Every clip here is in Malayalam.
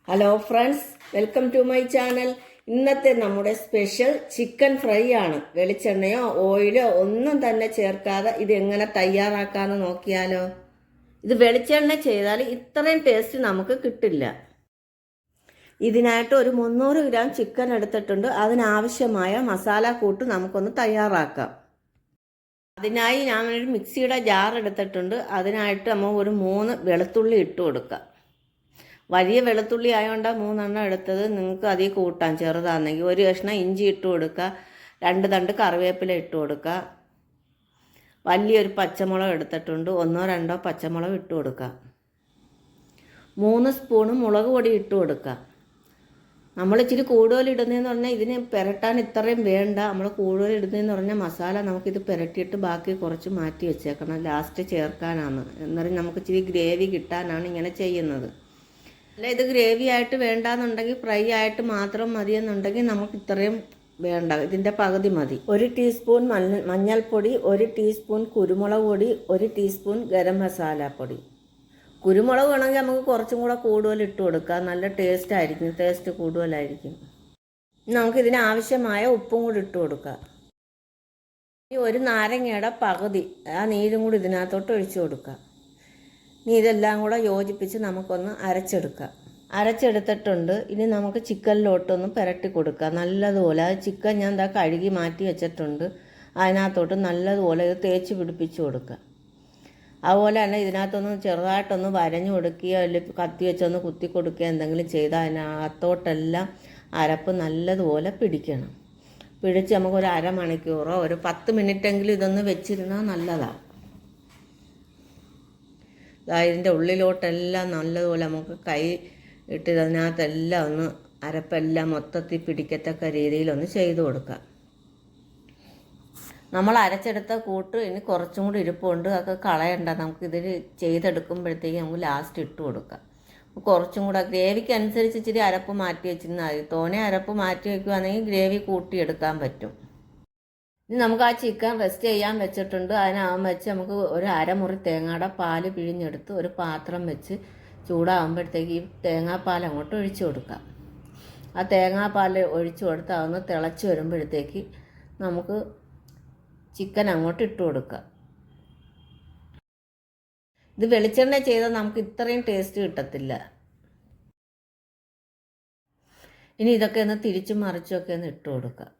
Hello friends, welcome to my channel. ഇന്നത്തെ നമ്മുടെ സ്പെഷ്യൽ ചിക്കൻ ഫ്രൈ ആണ്. വെളിച്ചെണ്ണയോ ഓയിലോ ഒന്നും തന്നെ ചേർക്കാതെ ഇത് എങ്ങനെ തയ്യാറാക്കാമെന്ന് നോക്കിയാലോ. ഇത് വെളിച്ചെണ്ണ ചെയ്താൽ ഇത്രയും ടേസ്റ്റ് നമുക്ക് കിട്ടില്ല. ഇതിനായിട്ട് ഒരു 300 ഗ്രാം ചിക്കൻ എടുത്തിട്ടുണ്ട്. അതിനാവശ്യമായ മസാല കൂട്ട് നമുക്കൊന്ന് തയ്യാറാക്കാം. അതിനായി ഞാനൊരു മിക്സിയുടെ ജാർ എടുത്തിട്ടുണ്ട്. അതിനായിട്ട് നമ്മൾ ഒരു 3 വെളുത്തുള്ളി ഇട്ട് കൊടുക്കാം. വലിയ വെളുത്തുള്ളി ആയതുകൊണ്ടാണ് 3 എടുത്തത്. നിങ്ങൾക്ക് അതിൽ കൂട്ടാൻ ചെറുതാണെങ്കിൽ. ഒരു കഷ്ണം ഇഞ്ചി ഇട്ട് കൊടുക്കുക. 2 തണ്ട് കറിവേപ്പില ഇട്ട് കൊടുക്കുക. വലിയൊരു പച്ചമുളക് എടുത്തിട്ടുണ്ട്. 1-2 പച്ചമുളക് ഇട്ട് കൊടുക്കുക. 3 സ്പൂണ് മുളക് പൊടി ഇട്ട് കൊടുക്കുക. നമ്മൾ ഇച്ചിരി കൂടുതൽ ഇടുന്നതെന്ന് പറഞ്ഞാൽ ഇതിന് പുരട്ടാൻ ഇത്രയും വേണ്ട. നമ്മൾ കൂടുതൽ ഇടുന്നതെന്ന് പറഞ്ഞാൽ മസാല നമുക്കിത് പുരട്ടിയിട്ട് ബാക്കി കുറച്ച് മാറ്റി വെച്ചേക്കണം. ലാസ്റ്റ് ചേർക്കാനാണ്. എന്നാലും നമുക്ക് ഇച്ചിരി ഗ്രേവി കിട്ടാനാണ് ഇങ്ങനെ ചെയ്യുന്നത്. അല്ല, ഇത് ഗ്രേവി ആയിട്ട് വേണ്ടാന്നുണ്ടെങ്കിൽ ഫ്രൈ ആയിട്ട് മാത്രം മതിയെന്നുണ്ടെങ്കിൽ നമുക്ക് ഇത്രയും വേണ്ട. ഇതിൻ്റെ പകുതി മതി. 1 ടീസ്പൂൺ മഞ്ഞൾപ്പൊടി, 1 ടീസ്പൂൺ കുരുമുളക് പൊടി, 1 ടീസ്പൂൺ ഗരം മസാല പൊടി. കുരുമുളക് വേണമെങ്കിൽ നമുക്ക് കുറച്ചും കൂടെ കൂടുതൽ ഇട്ട് കൊടുക്കാം. നല്ല ടേസ്റ്റ് കൂടുതലായിരിക്കും. നമുക്കിതിന് ആവശ്യമായ ഉപ്പും കൂടി ഇട്ട് കൊടുക്കാം. ഈ 1 നാരങ്ങയുടെ പകുതി ആ നീരും കൂടി ഇതിനകത്തോട്ട് ഒഴിച്ചു കൊടുക്കാം. ഇനി ഇതെല്ലാം കൂടെ യോജിപ്പിച്ച് നമുക്കൊന്ന് അരച്ചെടുത്തിട്ടുണ്ട്. ഇനി നമുക്ക് ചിക്കനിലോട്ടൊന്ന് പുരട്ടി കൊടുക്കാം നല്ലതുപോലെ. അത് ചിക്കൻ ഞാൻ കഴുകി മാറ്റി വെച്ചിട്ടുണ്ട്. അതിനകത്തോട്ട് നല്ലതുപോലെ ഇത് തേച്ച് പിടിപ്പിച്ച് കൊടുക്കുക. അതുപോലെ തന്നെ ഇതിനകത്തൊന്ന് ചെറുതായിട്ടൊന്ന് വരഞ്ഞു കൊടുക്കുകയോ അല്ലെങ്കിൽ കത്തി വെച്ചൊന്ന് കുത്തി കൊടുക്കുകയോ എന്തെങ്കിലും ചെയ്താൽ അതിനകത്തോട്ടെല്ലാം അരപ്പ് നല്ലതുപോലെ പിടിക്കണം. പിടിച്ച് നമുക്കൊരു അരമണിക്കൂറോ ഒരു 10 മിനിറ്റെങ്കിലും ഇതൊന്ന് വെച്ചിരുന്നാൽ നല്ലതാണ്. ഇതിൻ്റെ ഉള്ളിലോട്ടെല്ലാം നല്ലതുപോലെ നമുക്ക് കൈ ഇട്ട് ഇതിനകത്തെല്ലാം ഒന്ന് അരപ്പെല്ലാം മൊത്തത്തിൽ പിടിക്കത്തക്ക രീതിയിലൊന്ന് ചെയ്ത് കൊടുക്കാം. നമ്മൾ അരച്ചെടുത്ത കൂട്ട് ഇനി കുറച്ചും കൂടി ഇരിപ്പുണ്ട്. അതൊക്കെ കളയണ്ട. നമുക്കിതിൽ ചെയ്തെടുക്കുമ്പോഴത്തേക്ക് നമുക്ക് ലാസ്റ്റ് ഇട്ട് കൊടുക്കാം. കുറച്ചും കൂടെ ഗ്രേവിക്ക് അനുസരിച്ച് ഇച്ചിരി അരപ്പ് മാറ്റി വെച്ചിരുന്നാൽ മതി. തോനെ അരപ്പ് മാറ്റി വയ്ക്കുകയാണെങ്കിൽ ഗ്രേവി കൂട്ടിയെടുക്കാൻ പറ്റും. ഇനി നമുക്ക് ആ ചിക്കൻ റെസ്റ്റ് ചെയ്യാൻ വെച്ചിട്ടുണ്ട്. അതിനാകുമ്പോൾ വെച്ച് നമുക്ക് ഒരു അരമുറി തേങ്ങയുടെ പാല് പിഴിഞ്ഞെടുത്ത് ഒരു പാത്രം വെച്ച് ചൂടാകുമ്പോഴത്തേക്ക് ഈ തേങ്ങാപ്പാൽ അങ്ങോട്ട് ഒഴിച്ചു കൊടുക്കാം. ആ തേങ്ങാപ്പാൽ ഒഴിച്ചു കൊടുത്ത് അതൊന്ന് തിളച്ച് വരുമ്പോഴത്തേക്ക് നമുക്ക് ചിക്കൻ അങ്ങോട്ട് ഇട്ട് കൊടുക്കുക. ഇത് വെളിച്ചെണ്ണ ചെയ്താൽ നമുക്ക് ഇത്രയും ടേസ്റ്റ് കിട്ടത്തില്ല. ഇനി ഇതൊക്കെ ഒന്ന് തിരിച്ചും മറിച്ചൊക്കെ ഒന്ന് ഇട്ട് കൊടുക്കുക.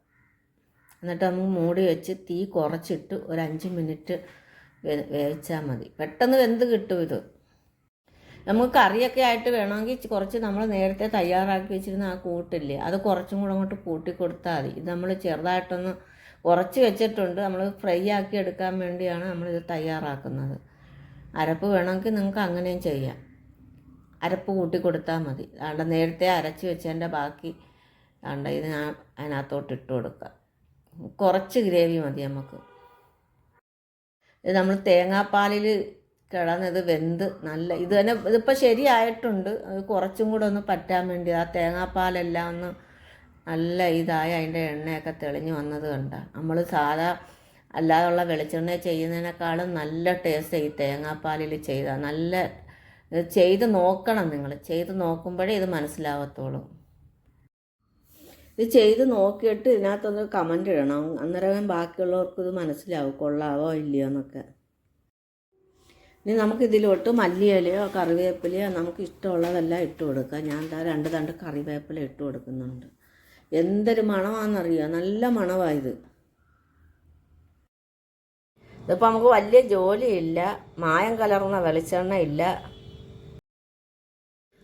എന്നിട്ട് നമുക്ക് മൂടി വെച്ച് തീ കുറച്ചിട്ട് ഒരു 5 മിനിറ്റ് വേവിച്ചാൽ മതി. പെട്ടെന്ന് വെന്ത് കിട്ടും ഇത്. നമുക്ക് കറിയൊക്കെ ആയിട്ട് വേണമെങ്കിൽ കുറച്ച് നമ്മൾ നേരത്തെ തയ്യാറാക്കി വെച്ചിരുന്ന ആ കൂട്ടില്ലേ, അത് കുറച്ചും കൂടെ അങ്ങോട്ട് കൂട്ടി കൊടുത്താൽ മതി. ഇത് നമ്മൾ ചെറുതായിട്ടൊന്ന് കുറച്ച് വെച്ചിട്ടുണ്ട്. നമ്മൾ ഫ്രൈ ആക്കി എടുക്കാൻ വേണ്ടിയാണ് നമ്മളിത് തയ്യാറാക്കുന്നത്. അരപ്പ് വേണമെങ്കിൽ നിങ്ങൾക്ക് അങ്ങനെയും ചെയ്യാം. അരപ്പ് കൂട്ടി കൊടുത്താൽ മതി. അതുകൊണ്ട് നേരത്തെ അരച്ച് വെച്ചതിൻ്റെ ബാക്കി ഇത് അതിനകത്തോട്ട് ഇട്ട് കൊടുക്കുക. കുറച്ച് ഗ്രേവി മതി നമുക്ക്. ഇത് നമ്മൾ തേങ്ങാപ്പാലിൽ കിടന്നത് വെന്ത് നല്ല ഇത് തന്നെ ഇതിപ്പോൾ ശരിയായിട്ടുണ്ട്. അത് കുറച്ചും കൂടെ ഒന്ന് പറ്റാൻ വേണ്ടി ആ തേങ്ങാപ്പാലെല്ലാം ഒന്ന് നല്ല ഇതായി അതിൻ്റെ എണ്ണയൊക്കെ തെളിഞ്ഞ് വന്നത് കണ്ട. നമ്മൾ സാധാ അല്ലാതുള്ള വെളിച്ചെണ്ണ ചെയ്യുന്നതിനേക്കാളും നല്ല ടേസ്റ്റ് ഈ തേങ്ങാപ്പാലിൽ ചെയ്താൽ. നല്ല ചെയ്ത് നോക്കണം. നിങ്ങൾ ചെയ്ത് നോക്കുമ്പോഴേ ഇത് മനസ്സിലാവത്തുള്ളൂ. ഇത് ചെയ്ത് നോക്കിയിട്ട് ഇതിനകത്തൊന്ന് കമൻ്റ് ഇടണം. അന്നേരം ബാക്കിയുള്ളവർക്ക് ഇത് മനസ്സിലാവും കൊള്ളാവോ ഇല്ലയോ എന്നൊക്കെ. ഇനി നമുക്കിതിലോട്ട് മല്ലിയിലയോ കറിവേപ്പിലയോ നമുക്ക് ഇഷ്ടമുള്ളതെല്ലാം ഇട്ട് കൊടുക്കാം. ഞാൻ 2 തണ്ട് കറിവേപ്പില ഇട്ട് കൊടുക്കുന്നുണ്ട്. എന്തൊരു മണമാണെന്നറിയുക. നല്ല മണമായത്. ഇതിപ്പോൾ നമുക്ക് വലിയ ജോലിയില്ല. മായം കലർന്ന വെളിച്ചെണ്ണ ഇല്ല.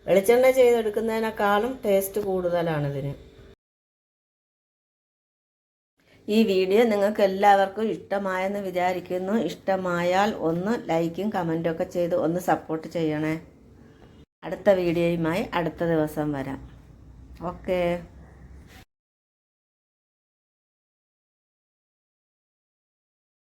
വെളിച്ചെണ്ണ ചെയ്തെടുക്കുന്നതിനേക്കാളും ടേസ്റ്റ് കൂടുതലാണിതിന്. ഈ വീഡിയോ നിങ്ങൾക്ക് എല്ലാവർക്കും ഇഷ്ടമായെന്ന് വിചാരിക്കുന്നു. ഇഷ്ടമായാൽ ഒന്ന് ലൈക്കും കമൻറ്റും ഒക്കെ ചെയ്ത് ഒന്ന് സപ്പോർട്ട് ചെയ്യണേ. അടുത്ത വീഡിയോയുമായി അടുത്ത ദിവസം വരാം. ഓക്കേ.